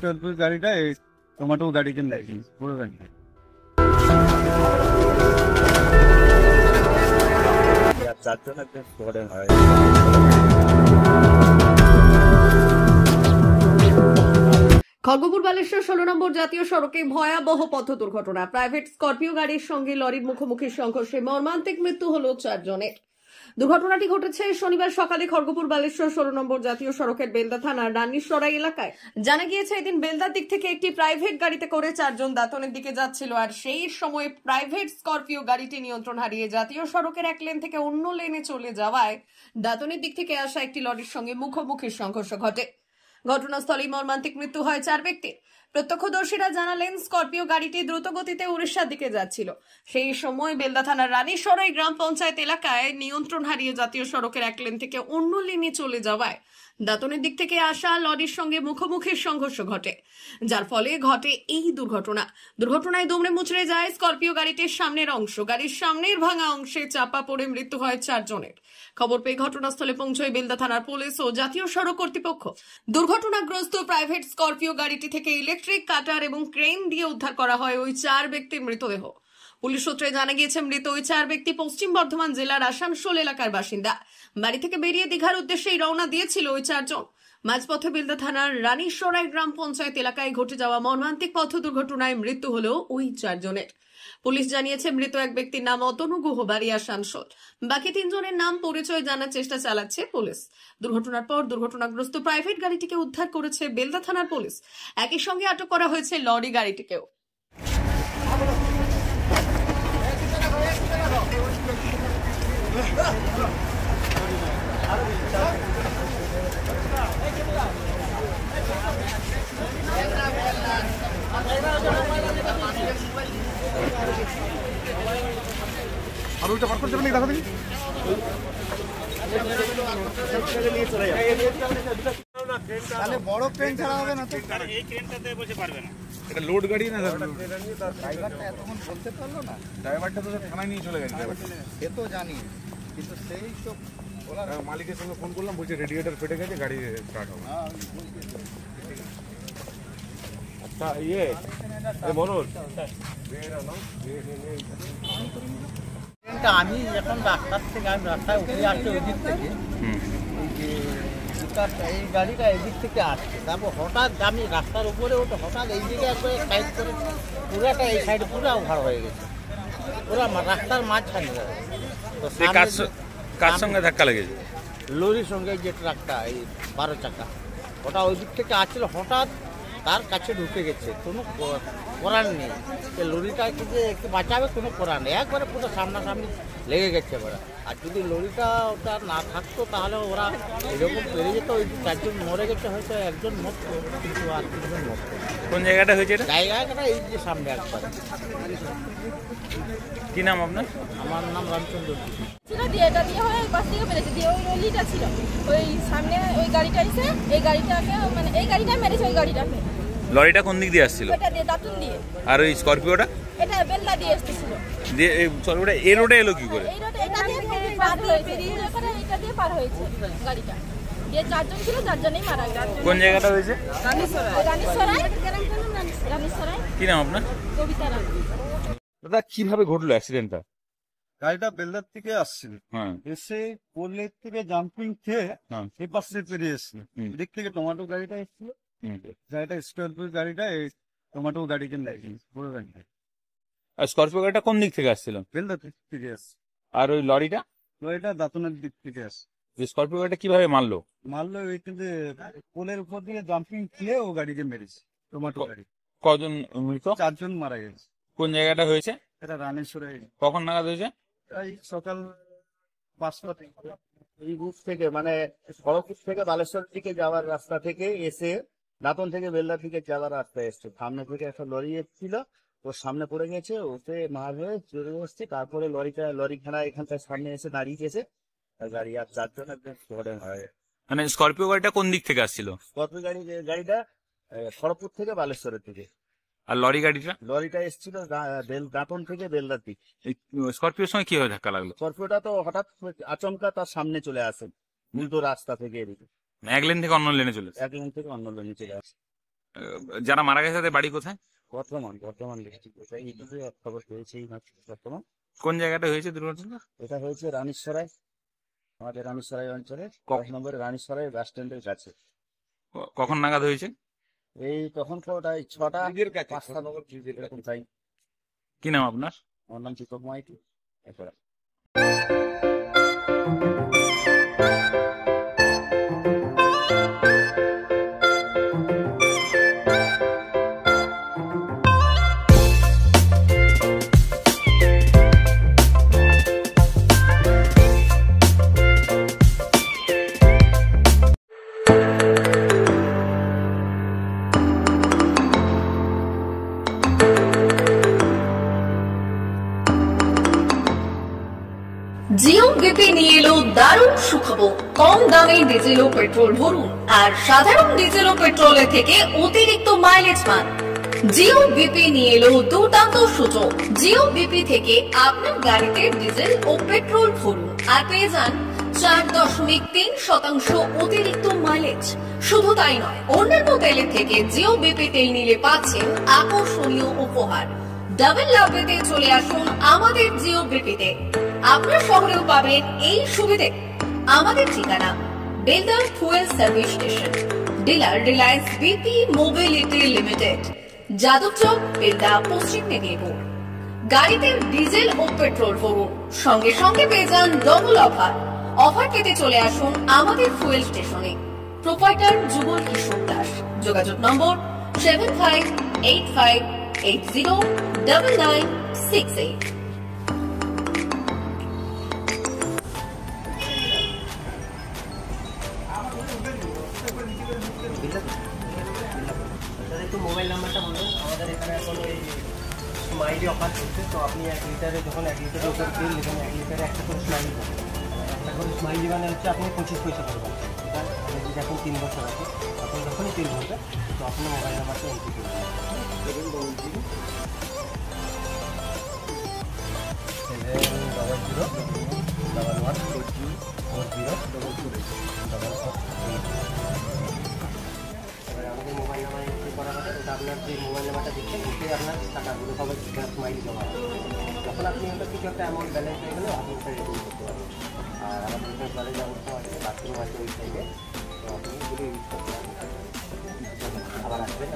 Scorpio গাড়িটা এই tomato গাড়িকে লাগি পুরো গাড়ি। খড়গপুর বালেশ্বর 16 নম্বর জাতীয় সড়কে ভয়াবহ পথ দুর্ঘটনা। প্রাইভেট স্করপিও গাড়ির সঙ্গে লরির মুখোমুখি সংঘর্ষে মর্মান্তিক মৃত্যু হল 4 জনের। দুর্ঘটনাটি ঘটেছে শনিবার সকালে খড়গপুর বালেশ্বর 16 নম্বর জাতীয় সড়কের বেলদা থানার রানীসরাই এলাকায়। জানা গিয়েছে এদিন বেলদার দিক থেকে একটি প্রাইভেট গাড়িতে করে 4 জন দাঁতনের দিকে যাচ্ছিল, আর সেই সময় প্রাইভেট স্করপিও গাড়িটি নিয়ন্ত্রণ হারিয়ে জাতীয় সড়কের এক লেন থেকে অন্য লেনে চলে যাওয়ায় দাঁতনের দিক থেকে আসা একটি লরির সঙ্গে মুখোমুখি সংঘর্ষ ঘটে। ঘটনাস্থলেই মর্মান্তিক মৃত্যু হয় 4 ব্যক্তির। প্রত্যক্ষদর্শীরা জানালেন, স্করপিও গাড়িটি দ্রুত গতিতে উড়িষ্যার দিকে যাচ্ছিল। সেই সময় বেলদা থানার রানীসরাই গ্রাম পঞ্চায়েত এলাকায় নিয়ন্ত্রণ হারিয়ে জাতীয় সড়কের এক লেন থেকে অন্য লেনে চলে যাওয়ায় দাঁতনের দিক থেকে আসা লরির সঙ্গে মুখোমুখি সংঘর্ষ ঘটে, যার ফলে ঘটে এই দুর্ঘটনা। দুর্ঘটনায় দুমড়ে মুচড়ে যায় স্করপিও গাড়িটির সামনের অংশ। গাড়ির সামনের ভাঙা অংশে চাপা পড়ে মৃত্যু হয় 4 জনের। খবর পেয়ে ঘটনাস্থলে পৌঁছয় বেলদা থানার পুলিশ ও জাতীয় সড়ক কর্তৃপক্ষ। দুর্ঘটনাগ্রস্ত প্রাইভেট স্করপিও গাড়িটি থেকে ইলেকট্রিক কাটার এবং ক্রেন দিয়ে উদ্ধার করা হয় ওই 4 ব্যক্তির মৃতদেহ। পুলিশ সূত্রে জানা গিয়েছে, মৃত ওই 4 ব্যক্তি পশ্চিম বর্ধমান জেলার আসানসোল এলাকার বাসিন্দা। বাড়ি থেকে বেরিয়ে দীঘার উদ্দেশ্যেই রওনা দিয়েছিল ওই 4 জন। মাঝপথে বেলদা থানার রানীসরাই গ্রাম পঞ্চায়েত এলাকায় ঘটে যাওয়া মর্মান্তিক পথ দুর্ঘটনায় মৃত্যু হলো ওই 4 জনের। পুলিশ জানিয়েছে, মৃত এক ব্যক্তির নাম অতনু গুহ, বাড়ি আসানসোল। বাকি 3 জনের নাম পরিচয় জানার চেষ্টা চালাচ্ছে পুলিশ। দুর্ঘটনার পর দুর্ঘটনাগ্রস্ত প্রাইভেট গাড়িটিকে উদ্ধার করেছে বেলদা থানার পুলিশ। একই সঙ্গে আটক করা হয়েছে লরি গাড়িটিকেও। আর ওইটা পার করতে দেখা দেখি তাহলে বড় ট্রেন ছাড়া হবে না তো। এই ট্রেনটাতে বসে পারবে না, এটা লোড গাড়ি না স্যার। ড্রাইভারটা এতক্ষণ বলতে পারলো না। ড্রাইভারটা তো থানায় নিয়ে চলে গেছে। সে তো জানি, কিন্তু সেই তো মালিকের সঙ্গে ফোন করলাম, বলছে রেডিয়েটর ফেটে গেছে, গাড়ি স্টার্ট হবে। আচ্ছা ইয়ে বলুন। আমি এখন রাস্তার থেকে রাস্তায় উঠে আসছি ওই দিক থেকে, এই গাড়িটা এদিক থেকে আসছে। তারপর হঠাৎ আমি রাস্তার উপরে ওঠে হঠাৎ এই দিকে একবার সাইড করে পুরাটা এই সাইড পুরো ওভার হয়ে গেছে, পুরা রাস্তার মাঝখানে। কার সঙ্গে ধাক্কা লেগেছে? লরির সঙ্গে যে ট্রাকটা, এই 12 চাকা, ওটা ওই দিক থেকে আসছিল, হঠাৎ তার কাছে ঢুকে গেছে। কোনো করার নেই, লরিটাকে যে একটু বাঁচাবে কোনো করার নেই, একবারে পুরো সামনাসামনি লেগে গেছে ওরা। আর যদি লরিটা ওটা না থাকতো তাহলে ওরা এরকম পেরে যেত। ওই 4 জন মরে গেছে, হয়তো 1 জন মরতো, কিন্তু আর 3 জন মরতো। কোন জায়গাটা হয়েছে এটা? জায়গাটা এই যে সামনে একবারে। কি নাম আপনার? আমার নাম রামচন্দ্র ছিল দিয়ে এটা দিয়ে হয় পাশ থেকে মেরেছে, দিয়ে ওই লরিটা ছিল ওই সামনে, ওই গাড়িটা এসে এই গাড়িটাকে মানে এই গাড়িটা মেরেছে ওই গাড়িটাকে। লরিটা কোন দিক দিয়ে আসছিল? ওটা দিয়ে দাতুন দিয়ে। আর ওই স্করপিওটা? এটা বেলদা দিয়ে এসেছিল। দিয়ে এই স্করপিওটা এই রোডে এলো কি করে? এই রোডে এটা দিয়ে পার হয়েছে, এটা দিয়ে পার হয়েছে গাড়িটা। দিয়ে 4 জন ছিল, 4 জনেই মারা গেছে। কোন জায়গাটা হয়েছে? রানীসরাই। কি নাম আপনার? কবিতা রানী। দাদা কিভাবে ঘটলো অ্যাক্সিডেন্টটা? গাড়িটা বেলদার থেকে আসছিল, হ্যাঁ এসে পোলের থেকে জাম্পিং খেয়ে হ্যাঁ এই পাশে পেরিয়ে এসছিল। দিক থেকে টমেটো গাড়িটা এসছিল, হুম। গাড়িটা স্করপিও গাড়িটা এই টমেটো গাড়িকে লাগি পুরো গাড়ি। আর স্করপিও গাড়িটা কোন দিক থেকে আসছিল? বেলদার থেকে আসছে। আর ওই লরিটা? লরিটা দাঁতনের দিক থেকে আসছে। স্করপিও গাড়িটা কিভাবে মারলো? মারলো ওই কিন্তু পোলের উপর দিয়ে জাম্পিং খেয়ে ও গাড়িকে মেরেছে, টমেটো গাড়ি। কজন মৃত? 4 জন মারা গেছে। কোন জায়গাটা হয়েছে? এটা রানীসরাই। কখন নাগাদ হয়েছে? এই সকাল 5টা থেকে। এই রুট থেকে মানে খড়গপুর থেকে বালেশ্বর দিকে যাওয়ার রাস্তা থেকে এসে দাঁতন থেকে বেলদা থেকে যাওয়ার রাস্তা এসছে, সামনে থেকে একটা লরি এসেছিল, ওর সামনে পড়ে গেছে, ওতে মার হয়ে চলে বসছে। তারপরে লরিখানা এখানটার সামনে এসে দাঁড়িয়েছে গাড়ি, আর 4 জন একদম ঘটে হয়। মানে স্করপিও গাড়িটা কোন দিক থেকে আসছিল? স্করপিও গাড়িটা খড়গপুর থেকে বালেশ্বরের দিকে। আর লরি গাড়িটা? লরিটা এসেছিল দাঁতন থেকে বেলদার দিকে। স্করপিওর সঙ্গে কিভাবে ধাক্কা লাগলো? স্করপিওটা তো হঠাৎ আচমকা তার সামনে চলে আসে, উল্টো রাস্তা থেকে এদিকে এক লেন থেকে অন্য লেনে চলে? এক লেন থেকে অন্য লেনে চলে আসে। যারা মারা গেছে তাদের বাড়ি কোথায়? বর্ধমান ডিস্ট্রিক্ট। এইটুকু খবর পেয়েছি এই মাত্র বর্তমান। কোন জায়গাটা হয়েছে দুর্ঘটনা? এটা হয়েছে রানীসরাই, আমাদের রানীসরাই অঞ্চলে 10 নম্বরের রানীসরাই বাস স্ট্যান্ডের কাছে। কখন নাগাদ হয়েছে? এই তখন প্রায় 6টা ব্রিজের কাছে, 5টা এরকম টাইম। কি নাম আপনার? আমার নাম দীপক মাইতি। এরপর জিও বিপি নিয়ে এলো দারুণ সুখবর। কম দামে ডিজেল ও পেট্রোল ভরুন আর সাধারণ ডিজেল ও পেট্রোলের থেকে অতিরিক্ত মাইলেজ পান। জিও বিপি নিয়ে এলো দুর্দান্ত সুযোগ। জিও বিপি থেকে আপনার গাড়িতে ডিজেল ও পেট্রোল ভরুন আর পেয়ে যান 4.3% অতিরিক্ত মাইলেজ। শুধু তাই নয়, অন্যান্য তেলের থেকে জিও বিপি তেল নিলে পাচ্ছেন আকর্ষণীয় উপহার। ডাবল লাভ পেতে চলে আসুন আমাদের জিও বিপিতে। আপনার শহরেও পাবেন এই সুবিধে। আমাদের ঠিকানা Belda fuel service station, dealer Reliance BP mobility limited, Jadabchak, Belda, পশ্চিম মেদিনীপুর। গাড়িতে ডিজেল ও পেট্রোল ভরুন, সঙ্গে সঙ্গে পেয়ে যান ডবল অফার। অফার পেতে চলে আসুন আমাদের ফুয়েল স্টেশনে। প্রোপাইটার যুগল কিশোর দাস। যোগাযোগ নম্বর 7585809968। একটু মোবাইল নাম্বারটা বলুন। আমাদের এখানে এখন এই স্মাইলি অফার চলছে, তো আপনি 1 লিটারে যখন 1 লিটারের উপর তেল নেবেন, 1 লিটারে একটা করে স্মাইলি পাবেন। একটা করে স্মাইলি মানে হচ্ছে আপনি 25 পয়সা করবেন। এটা যদি এখন 3 বছর আছে, আপনি যখনই তেল ভরবেন তো আপনার মোবাইল নাম্বারটা এন্ট্রি করবেন। 711404044 আমাদের মোবাইল নাম্বার এন্ট্রি করা হবে। ওটা আপনার যে মোবাইল নাম্বারটা দিচ্ছেন ওটাই আপনার টাকাগুলো সবাই স্মাইলি জমা হবে। যখন আপনি ওটা কিছু একটা অ্যামাউন্ট ব্যালেন্স হয়ে গেলে আপনি ওটা রিডিম করতে পারবেন। আর আমাদের এখানে কলেজ অবস্থা আছে, বাথরুম আছে ওই সাইডে, তো আপনি এগুলো ইউজ করতে পারবেন। আবার আসবেন।